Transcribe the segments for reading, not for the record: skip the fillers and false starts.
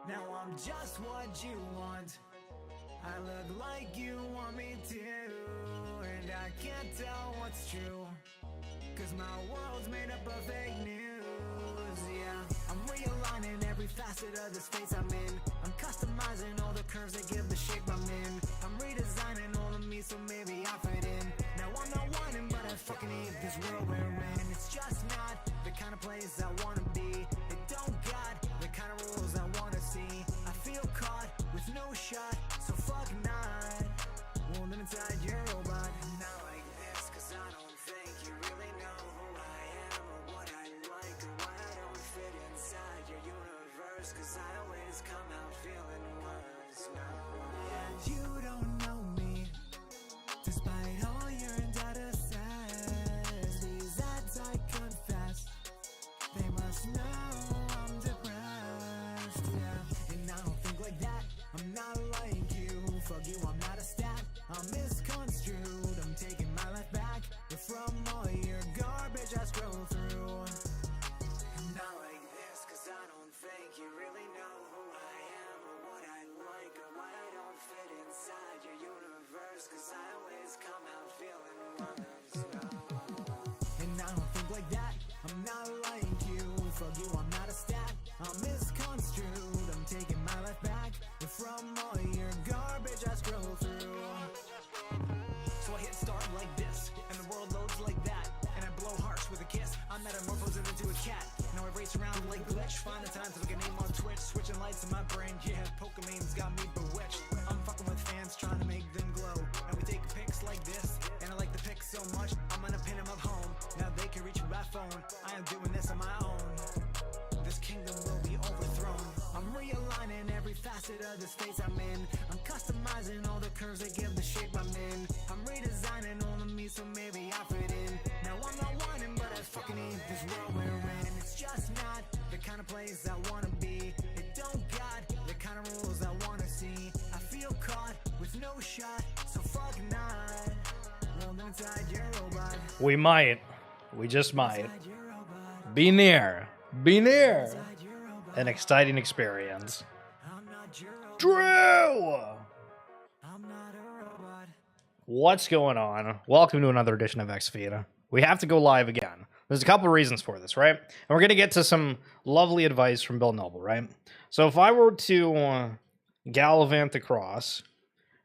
Now I'm just what you want. I look like you want me to, and I can't tell what's true, cause my world's made up of fake news. Yeah, I'm realigning every facet of the space I'm in. I'm customizing all the curves that give the shape I'm in. I'm redesigning all of me so maybe I fit in. Now I'm not whining, but I fucking hate this world we're in. It's just not the kind of place I wanna be. It don't got the kind of rules I wanna see. I feel caught with no shot, so fuck not. Won't live inside your robot. Not like this, cause I don't think you really know who I am, or what I like, or why I don't fit inside your universe, cause I always come out feeling worse. No. And you don't know me, despite all your data says. These ads I confess, they must know I'm depressed, yeah. And I don't think like that, I'm not like you. Fuck you, I'm not a stat, I'm misconstrued. I'm taking my life back, but from all your garbage I scroll through. I'm not like this, cause I don't think you really know who I am, or what I like, or why I don't fit inside your universe, cause I always come out feeling worse. No. And I don't think like that, I'm not like you. Fuck you, I'm not a stat, I'm misconstrued. I'm taking my life back, but from all your garbage I scroll through. So I hit start like this, and the world loads like that, and I blow harsh with a kiss. I'm metamorphosing into a cat. Now I race around like Glitch, find the time to look a name on Twitch, switching lights in my brain. Yeah, Pokemon's got me bewitched. I'm fucking with fans, trying to make them glow, and we take pics like this, and I like the pics so much, I'm gonna pin them up home. Now they can reach me by phone. I am doing this on my own. This kingdom will be overthrown. I'm realigning every facet of the space I'm in. I'm customizing all the curves that give the shape I'm in. I'm redesigning all of me so maybe I fit in. Now I'm not whining, but I fucking hate this world we're in. It's just not the kind of place I wanna be. It don't got the kind of rules I wanna see. I feel caught with no shot, so fuck not. Won't live inside your robot. We might. We just might. Be near. Be near. An exciting experience. Drew! What's going on? Welcome to another edition of XFeed. We have to go live again. There's a couple of reasons for this, right? And we're going to get to some lovely advice from Bill Noble, right? So if I were to gallivant across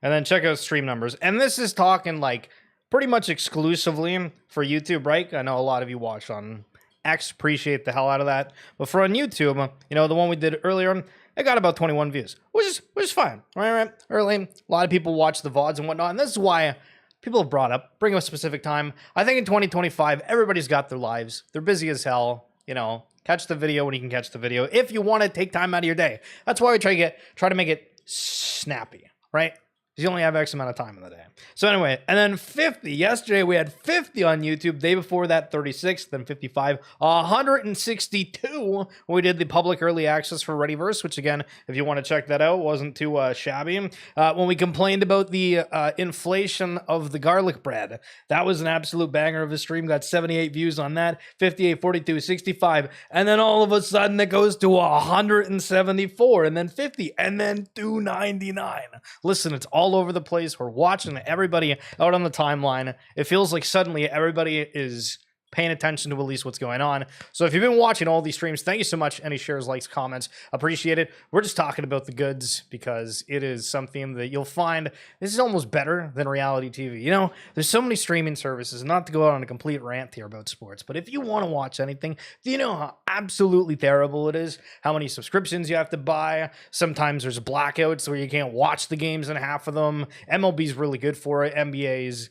and then check out stream numbers, and this is talking like pretty much exclusively for YouTube, right? I know a lot of you watch on X, appreciate the hell out of that. But for on YouTube, you know, the one we did earlier, it got about 21 views, which is fine, right? Early, a lot of people watch the VODs and whatnot, and this is why people have brought up, bring a specific time. I think in 2025, everybody's got their lives. They're busy as hell, you know. Catch the video when you can catch the video. If you want to take time out of your day. That's why we try to make it snappy, right? You only have X amount of time in the day. So anyway, and then 50. Yesterday we had 50 on YouTube. Day before that, 36, then 55, 162 when we did the public early access for Readyverse, which again, if you want to check that out, wasn't too shabby. When we complained about the inflation of the garlic bread, that was an absolute banger of a stream. Got 78 views on that, 58, 42, 65, and then all of a sudden it goes to 174, and then 50, and then 299. Listen, it's all over the place. We're watching everybody out on the timeline. It feels like suddenly everybody is paying attention to at least what's going on. So if you've been watching all these streams, thank you so much. Any shares, likes, comments, appreciate it. We're just talking about the goods because it is something that you'll find this is almost better than reality TV. You know, there's so many streaming services, not to go out on a complete rant here about sports, but if you want to watch anything, do you know how absolutely terrible it is? How many subscriptions you have to buy? Sometimes there's blackouts where you can't watch the games in half of them. MLB's really good for it. NBA's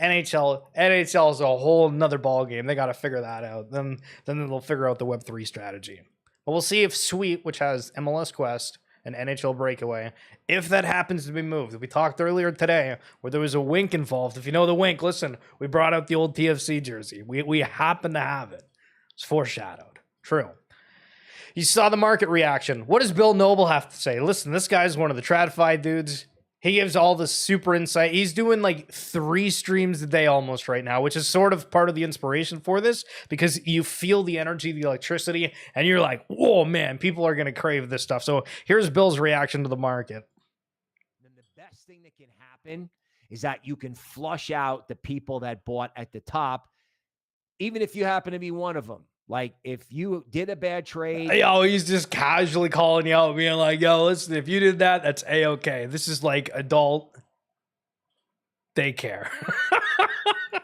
NHL is a whole nother ball game. They got to figure that out. Then they'll figure out the Web3 strategy. But we'll see if Sweet, which has MLS Quest and NHL Breakaway, if that happens to be moved. We talked earlier today where there was a Wink involved. If you know the Wink, listen, we brought out the old TFC jersey. We happen to have it. It's foreshadowed. True. You saw the market reaction. What does Bill Noble have to say? Listen, this guy's one of the TradFi dudes. He gives all the super insight. He's doing like 3 streams a day almost right now, which is sort of part of the inspiration for this, because you feel the energy, the electricity, and you're like, whoa, man, people are going to crave this stuff. So here's Bill's reaction to the market. And the best thing that can happen is that you can flush out the people that bought at the top, even if you happen to be one of them. Like, if you did a bad trade. Yo, he's just casually calling you out, being like, yo, listen, if you did that, that's A-okay. This is like adult daycare.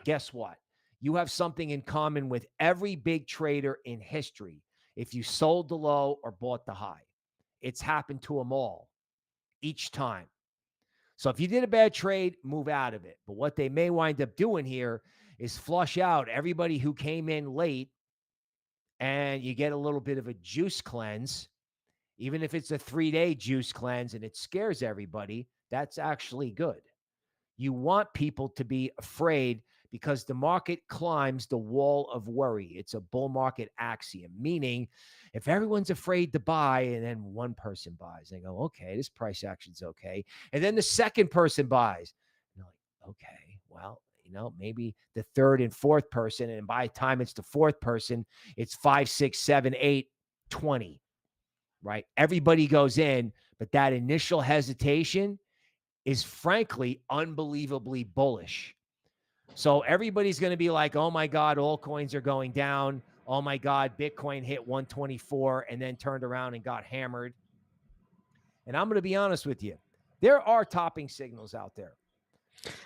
Guess what? You have something in common with every big trader in history. If you sold the low or bought the high, it's happened to them all each time. So if you did a bad trade, move out of it. But what they may wind up doing here is flush out everybody who came in late, and you get a little bit of a juice cleanse. Even if it's a 3-day juice cleanse and it scares everybody, that's actually good. You want people to be afraid, because the market climbs the wall of worry. It's a bull market axiom, meaning if everyone's afraid to buy and then one person buys, they go, okay, this price action's okay. And then the second person buys. And they're like, okay, well, maybe the third and fourth person. And by the time it's the fourth person, it's 5, 6, 7, 8, 20, right? Everybody goes in, but that initial hesitation is frankly unbelievably bullish. So everybody's going to be like, oh my God, all coins are going down. Oh my God, Bitcoin hit 124 and then turned around and got hammered. And I'm going to be honest with you. There are topping signals out there.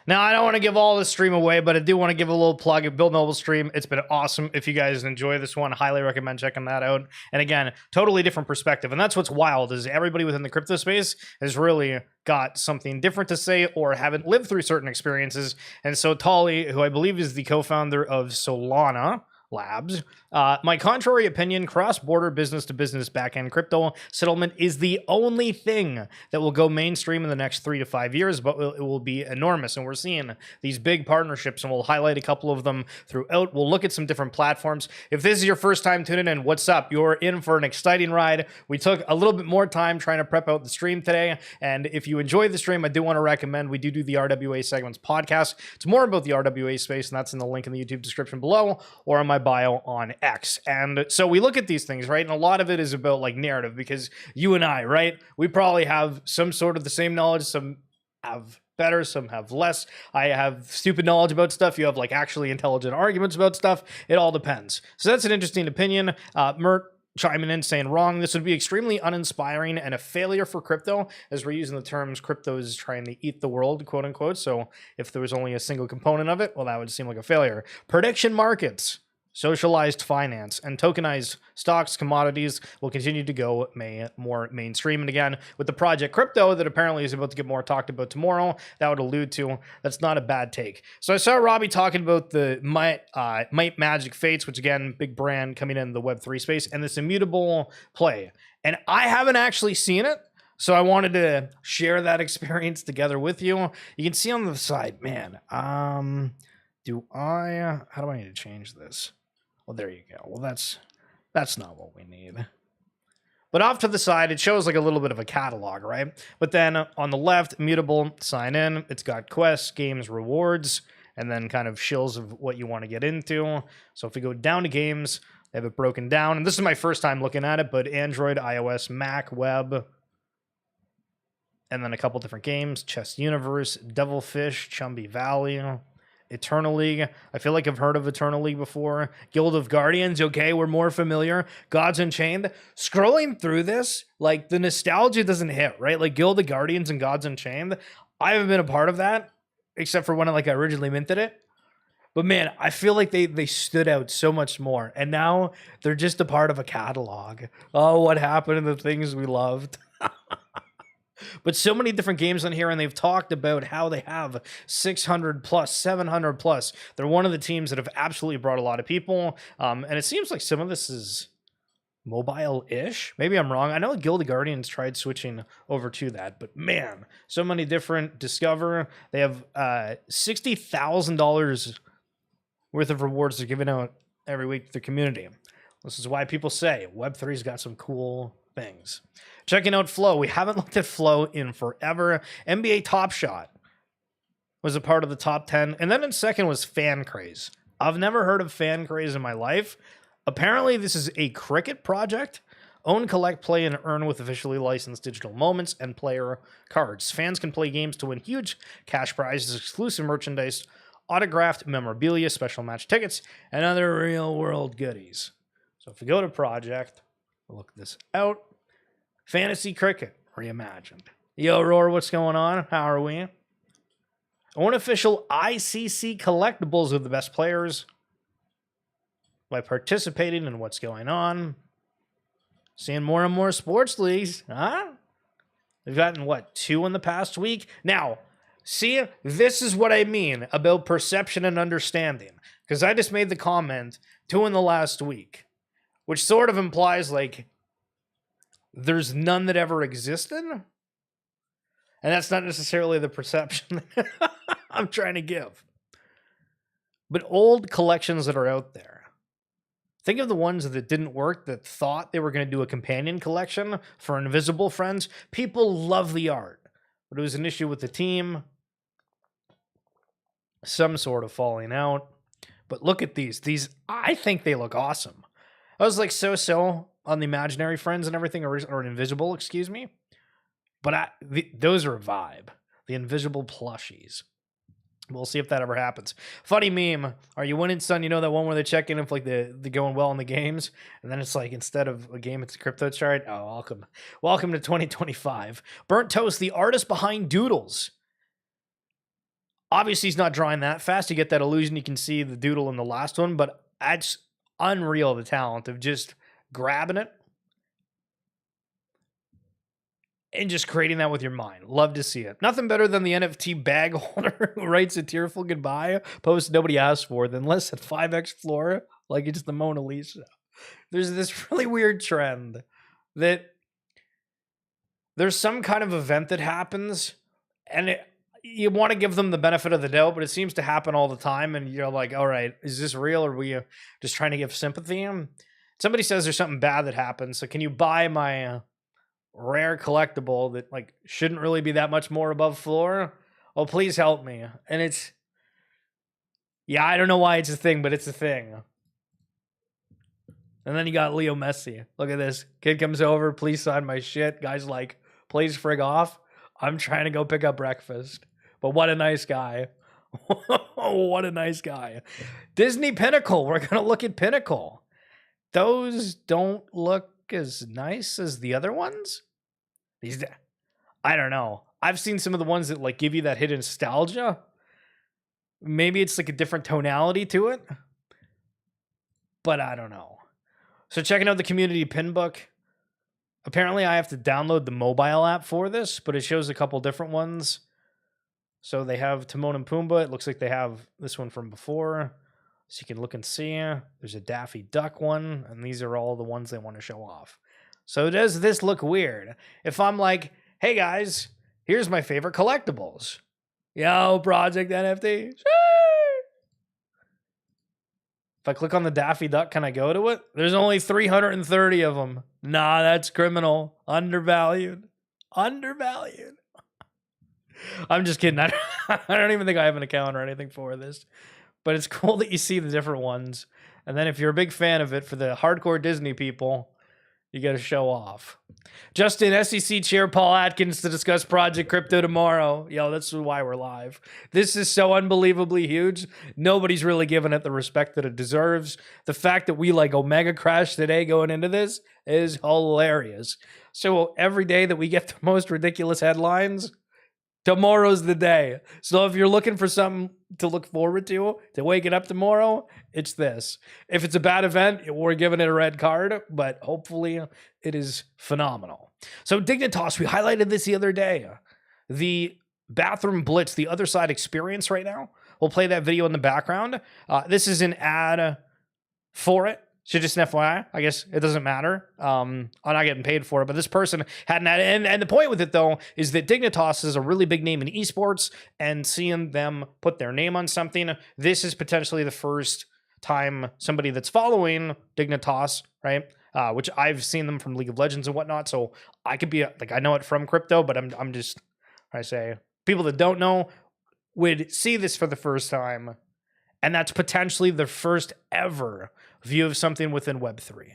Now, I don't want to give all the stream away, but I do want to give a little plug of Bill Noble's stream. It's been awesome. If you guys enjoy this one, highly recommend checking that out. And again, totally different perspective. And that's what's wild, is everybody within the crypto space has really got something different to say or haven't lived through certain experiences. And so Tolly, who I believe is the co-founder of Solana Labs, my contrary opinion, cross-border business-to-business back-end crypto settlement is the only thing that will go mainstream in the next 3 to 5 years, but it will be enormous. And we're seeing these big partnerships, and we'll highlight a couple of them throughout. We'll look at some different platforms. If this is your first time tuning in, what's up? You're in for an exciting ride. We took a little bit more time trying to prep out the stream today, and if you enjoyed the stream, I do want to recommend we do the RWA Segments podcast. It's more about the RWA space, and that's in the link in the YouTube description below or on my bio on X. And so we look at these things, right? And a lot of it is about like narrative, because you and I, right? We probably have some sort of the same knowledge. Some have better, some have less. I have stupid knowledge about stuff. You have like actually intelligent arguments about stuff. It all depends. So that's an interesting opinion. Mert chiming in saying wrong. This would be extremely uninspiring and a failure for crypto, as we're using the terms crypto is trying to eat the world, quote unquote. So if there was only a single component of it, well, that would seem like a failure. Prediction markets, socialized finance, and tokenized stocks, commodities will continue to go more mainstream. And again, with the project crypto that apparently is about to get more talked about tomorrow, that would allude to, that's not a bad take. So I saw Robbie talking about the Might Magic Fates, which again, big brand coming in the Web3 space, and this Immutable play. And I haven't actually seen it, so I wanted to share that experience together with you. You can see on the side, man, how do I need to change this? Well, there you go. Well, that's not what we need. But off to the side, it shows like a little bit of a catalog, right? But then on the left, Immutable, sign in. It's got quests, games, rewards, and then kind of shills of what you want to get into. So if we go down to games, they have it broken down. And this is my first time looking at it, but Android, iOS, Mac, web, and then a couple different games. Chess Universe, Devilfish, Chumby Valley, Eternal League. I feel like I've heard of Eternal League before. Guild of Guardians, okay, we're more familiar. Gods Unchained. Scrolling through this, like the nostalgia doesn't hit, right? Like Guild of Guardians and Gods Unchained, I haven't been a part of that, except for when I originally minted it. But man, I feel like they stood out so much more. And now they're just a part of a catalog. Oh, what happened to the things we loved? But so many different games on here, and they've talked about how they have 600 plus, 700 plus. They're one of the teams that have absolutely brought a lot of people. And it seems like some of this is mobile-ish. Maybe I'm wrong. I know Guild of Guardians tried switching over to that, but man, so many different. Discover. They have $60,000 worth of rewards they're giving out every week to the community. This is why people say Web3's got some cool things. Checking out Flow. We haven't looked at Flow in forever. NBA Top Shot was a part of the top 10. And then in second was FanCraze. I've never heard of FanCraze in my life. Apparently, this is a cricket project. Own, collect, play, and earn with officially licensed digital moments and player cards. Fans can play games to win huge cash prizes, exclusive merchandise, autographed memorabilia, special match tickets, and other real-world goodies. So if we go to project, we'll look this out. Fantasy cricket reimagined. Yo, Roar, what's going on? How are we? Own official ICC collectibles of the best players by participating in what's going on. Seeing more and more sports leagues, huh? We've gotten, what, 2 in the past week? Now, see, this is what I mean about perception and understanding. Because I just made the comment, 2 in the last week. Which sort of implies, like, there's none that ever existed. And that's not necessarily the perception I'm trying to give. But old collections that are out there. Think of the ones that didn't work, that thought they were going to do a companion collection for Invisible Friends. People love the art, but it was an issue with the team. Some sort of falling out. But look at these. These, I think they look awesome. I was like so on the Imaginary Friends and everything, or Invisible, excuse me. But those are a vibe. The Invisible Plushies. We'll see if that ever happens. Funny meme. Are you winning, son? You know that one where they check in if like they're going well in the games, and then it's like instead of a game, it's a crypto chart. Oh, welcome to 2025. Burnt Toast, the artist behind Doodles. Obviously, he's not drawing that fast. You get that illusion. You can see the doodle in the last one, but that's unreal. The talent of just grabbing it and just creating that with your mind. Love to see it. Nothing better than the NFT bag holder who writes a tearful goodbye, post nobody asked for, then lists at 5x floor like it's the Mona Lisa. There's this really weird trend that there's some kind of event that happens, and you want to give them the benefit of the doubt, but it seems to happen all the time, and you're like, all right, is this real, or are we just trying to give sympathy? Somebody says there's something bad that happens, so can you buy my rare collectible that like shouldn't really be that much more above floor? Oh, please help me. And it's, yeah, I don't know why it's a thing, but it's a thing. And then you got Leo Messi. Look at this. Kid comes over, please sign my shit. Guy's like, please frig off. I'm trying to go pick up breakfast. But what a nice guy. What a nice guy. Disney Pinnacle. We're going to look at Pinnacle. Those don't look as nice as the other ones. These, I don't know. I've seen some of the ones that like give you that hidden nostalgia. Maybe it's like a different tonality to it, but I don't know. So checking out the community pin book. Apparently I have to download the mobile app for this, but it shows a couple different ones. So they have Timon and Pumbaa. It looks like they have this one from before. So you can look and see. There's a Daffy Duck one, and these are all the ones they want to show off. So does this look weird? If I'm like, hey guys, here's my favorite collectibles. Yo, Project NFT. If I click on the Daffy Duck, can I go to it? There's only 330 of them. Nah, that's criminal. Undervalued. Undervalued. I'm just kidding. I don't even think I have an account or anything for this. But it's cool that you see the different ones. And then if you're a big fan of it, for the hardcore Disney people, you got to show off. Justin, SEC Chair Paul Atkins to discuss Project Crypto tomorrow. Yo, that's why we're live. This is so unbelievably huge. Nobody's really giving it the respect that it deserves. The fact that we like Omega Crash today going into this is hilarious. So every day that we get the most ridiculous headlines, tomorrow's the day. So if you're looking for something to look forward to waking up tomorrow, it's this. If it's a bad event, we're giving it a red card, but hopefully it is phenomenal. So Dignitas, we highlighted this the other day. The Bathroom Blitz, the other side experience right now. We'll play that video in the background. This is an ad for it. So just an FYI, I guess it doesn't matter. I'm not getting paid for it, but this person had an ad. And the point with it, though, is that Dignitas is a really big name in esports, and seeing them put their name on something, this is potentially the first time somebody that's following Dignitas, right, which I've seen them from League of Legends and whatnot. So I could be like, I know it from crypto, but I'm just, I say, people that don't know would see this for the first time. And that's potentially the first ever view of something within Web3.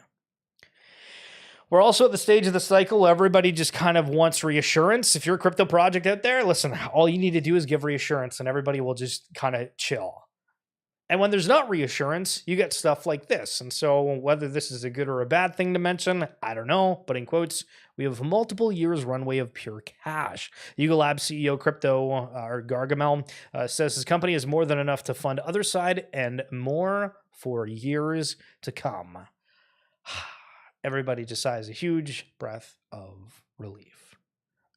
We're also at the stage of the cycle where everybody just kind of wants reassurance. If you're a crypto project out there, listen, all you need to do is give reassurance and everybody will just kind of chill. And when there's not reassurance, you get stuff like this. And so whether this is a good or a bad thing to mention, I don't know. But in quotes, we have multiple years runway of pure cash. Yuga Labs CEO Gargamel says his company is more than enough to fund other side and more for years to come. Everybody just sighs a huge breath of relief.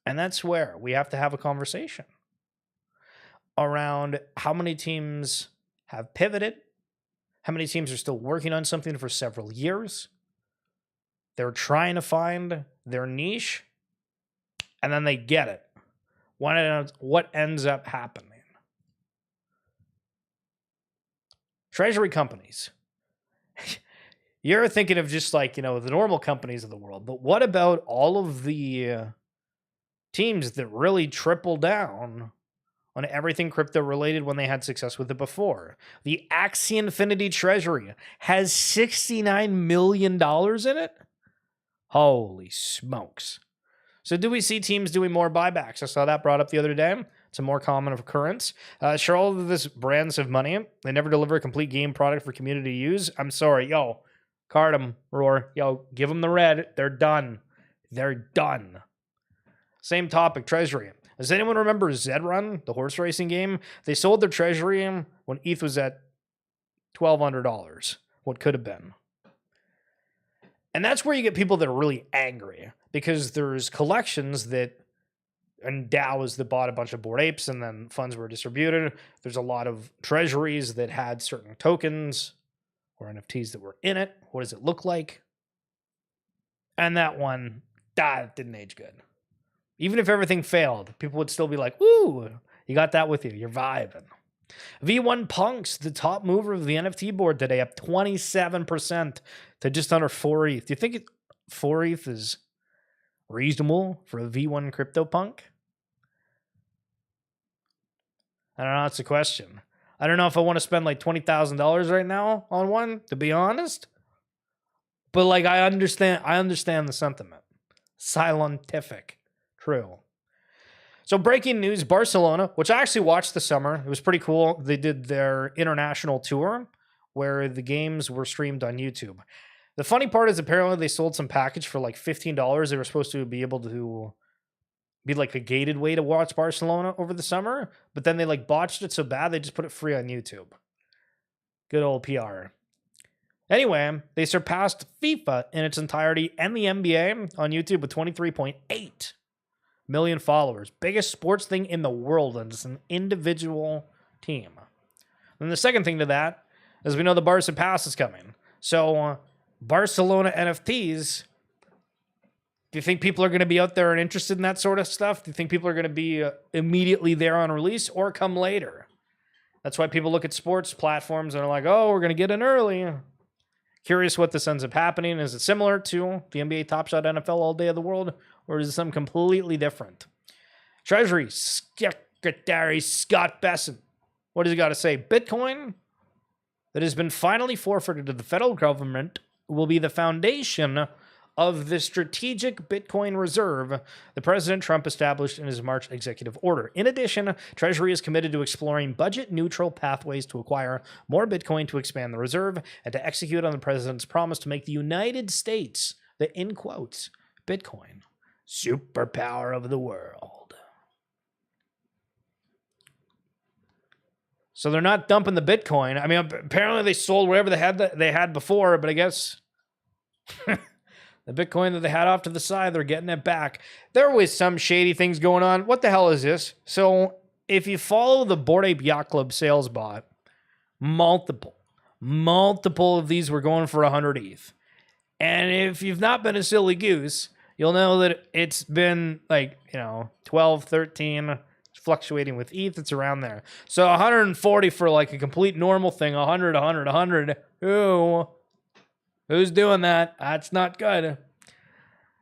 And that's where we have to have a conversation around how many teams have pivoted, how many teams are still working on something for several years. They're trying to find their niche, and then they get it. What ends up happening? Treasury companies. You're thinking of just like, the normal companies of the world, but what about all of the teams that really triple down on everything crypto related when they had success with it before? The Axie Infinity Treasury has $69 million in it. Holy smokes. So do we see teams doing more buybacks? I saw that brought up the other day. It's a more common occurrence. Sure, all of these brands have money. They never deliver a complete game product for community to use. I'm sorry. Yo, card them, Roar. Yo, give them the red. They're done. They're done. Same topic, Treasury. Does anyone remember Zed Run, the horse racing game? They sold their Treasury when ETH was at $1,200. What could have been. And that's where you get people that are really angry because there's collections that and DAOs that bought a bunch of Bored Apes and then funds were distributed. There's a lot of treasuries that had certain tokens or NFTs that were in it. What does it look like? And that one, that didn't age good. Even if everything failed, people would still be like, ooh, you got that with you. You're vibing. V1 Punks, the top mover of the NFT board today, up 27% to just under 4 ETH. Do you think 4 ETH is reasonable for a V1 CryptoPunk? I don't know. It's a question. I don't know if I want to spend like $20,000 right now on one, to be honest. But like, I understand the sentiment. Scientific. True. So breaking news, Barcelona, which I actually watched this summer. It was pretty cool. They did their international tour where the games were streamed on YouTube. The funny part is apparently they sold some package for like $15. They were supposed to be able to be like a gated way to watch Barcelona over the summer, but then they like botched it so bad they just put it free on YouTube. Good old PR. Anyway, they surpassed FIFA in its entirety and the NBA on YouTube with 23.8 million followers. Biggest sports thing in the world, and it's an individual team. And the second thing to that is we know the Barça.Pass is coming. So Barcelona NFTs, do you think people are going to be out there and interested in that sort of stuff? Do you think people are going to be immediately there on release or come later? That's why people look at sports platforms and are like, oh, we're going to get in early. Curious what this ends up happening. Is it similar to the NBA Top Shot NFL All Day of the World, or is it something completely different? Treasury Secretary Scott Bessent. What does he got to say? Bitcoin that has been finally forfeited to the federal government will be the foundation of the strategic Bitcoin reserve that President Trump established in his March executive order. In addition, Treasury is committed to exploring budget-neutral pathways to acquire more Bitcoin to expand the reserve and to execute on the president's promise to make the United States the, in quotes, Bitcoin superpower of the world. So they're not dumping the Bitcoin. I mean, apparently they sold whatever they had before, but I guess the Bitcoin that they had off to the side, they're getting it back. There was some shady things going on. What the hell is this? So if you follow the Bored Ape Yacht Club sales bot, multiple of these were going for 100 ETH. And if you've not been a silly goose, you'll know that it's been like, 12, 13, fluctuating with ETH. It's around there. So 140 for like a complete normal thing, 100. Ooh. Who's doing that? That's not good.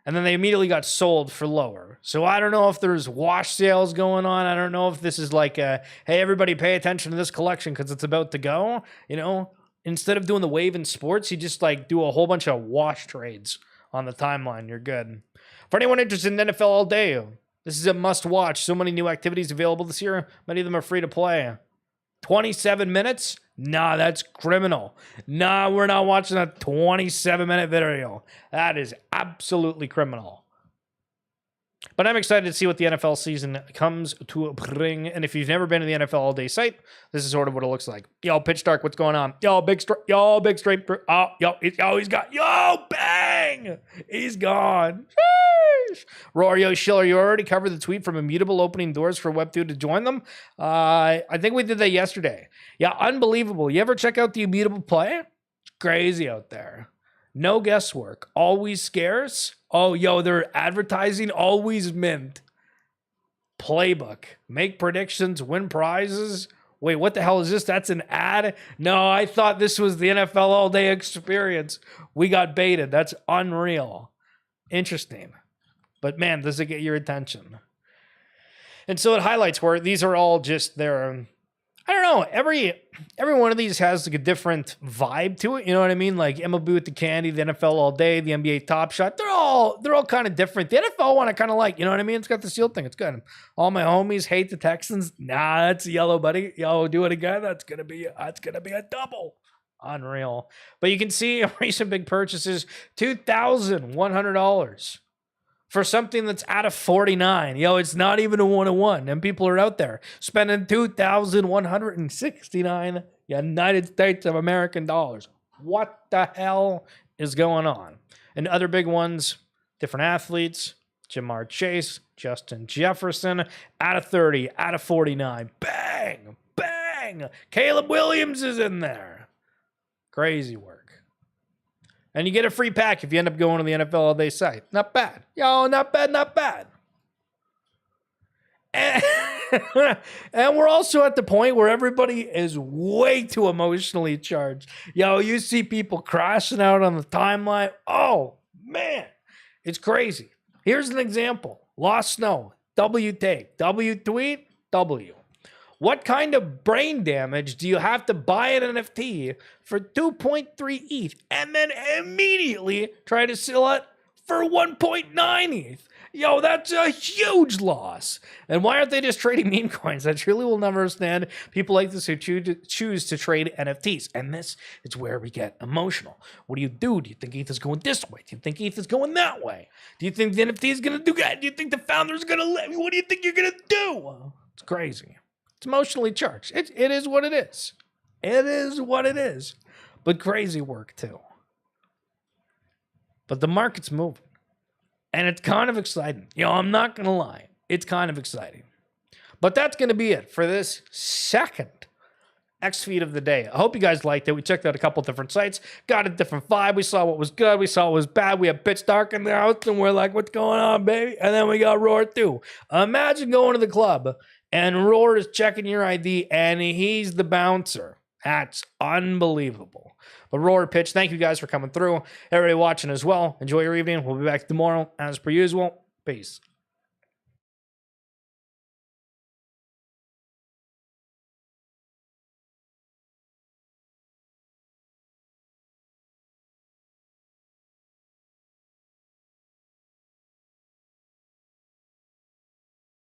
And then they immediately got sold for lower. So I don't know if there's wash sales going on. I don't know if this is like a, hey, everybody pay attention to this collection because it's about to go. You know, instead of doing the wave in sports, you just like do a whole bunch of wash trades on the timeline. You're good. For anyone interested in NFL all day, this is a must watch. So many new activities available this year. Many of them are free to play. 27 minutes? Nah, that's criminal. Nah, we're not watching a 27-minute video. That is absolutely criminal. But I'm excited to see what the NFL season comes to bring. And if you've never been to the NFL All Day site, this is sort of what it looks like. Yo, Pitch Dark, what's going on? Yo, big straight. Oh, he's got. Yo, bang! He's gone. Sheesh. Rorio Schiller, you already covered the tweet from Immutable opening doors for Web2 to join them. I think we did that yesterday. Yeah, unbelievable. You ever check out the Immutable play? It's crazy out there. No guesswork. Always scarce. Oh, yo, they're advertising always mint. Playbook. Make predictions, win prizes. Wait, what the hell is this? That's an ad? No, I thought this was the NFL All Day experience. We got baited. That's unreal. Interesting. But man, does it get your attention? And so it highlights where these are all just their, I don't know, every one of these has like a different vibe to it. You know what I mean? Like MLB with the candy, the NFL All Day, the NBA Top Shot. They're all kind of different. The NFL one I kind of like. You know what I mean? It's got the seal thing. It's good. All my homies hate the Texans. Nah, that's yellow, buddy. Yo, do it again. That's gonna be a double. Unreal. But you can see recent big purchases, $2,100 for something that's out of 49. Yo, it's not even a 1-1. And people are out there spending $2,169 United States of American dollars. What the hell is going on? And other big ones, different athletes, Jamar Chase, Justin Jefferson, out of 30, out of 49. Bang, bang. Caleb Williams is in there. Crazy work. And you get a free pack if you end up going to the NFL All Day site. Not bad. Yo, not bad, not bad. And we're also at the point where everybody is way too emotionally charged. Yo, you see people crashing out on the timeline. Oh, man. It's crazy. Here's an example. Lost Snow. W take. W tweet. W. What kind of brain damage do you have to buy an NFT for 2.3 ETH and then immediately try to sell it for 1.9 ETH? Yo, that's a huge loss. And why aren't they just trading meme coins? I truly will never understand people like this who choose to trade NFTs. And this is where we get emotional. What do you do? Do you think ETH is going this way? Do you think ETH is going that way? Do you think the NFT is going to do that? Do you think the founder's going to let me? What do you think you're going to do? It's crazy. It's emotionally charged. It is what it is. It is what it is. But crazy work too. But the market's moving. And it's kind of exciting. You know, I'm not going to lie. It's kind of exciting. But that's going to be it for this second X feed of the day. I hope you guys liked it. We checked out a couple different sites. Got a different vibe. We saw what was good. We saw what was bad. We had Pitch Dark in the house. And we're like, what's going on, baby? And then we got Roar too. Imagine going to the club. And Roar is checking your ID, and he's the bouncer. That's unbelievable. But Roar, Pitch, thank you guys for coming through. Everybody watching as well. Enjoy your evening. We'll be back tomorrow as per usual. Peace.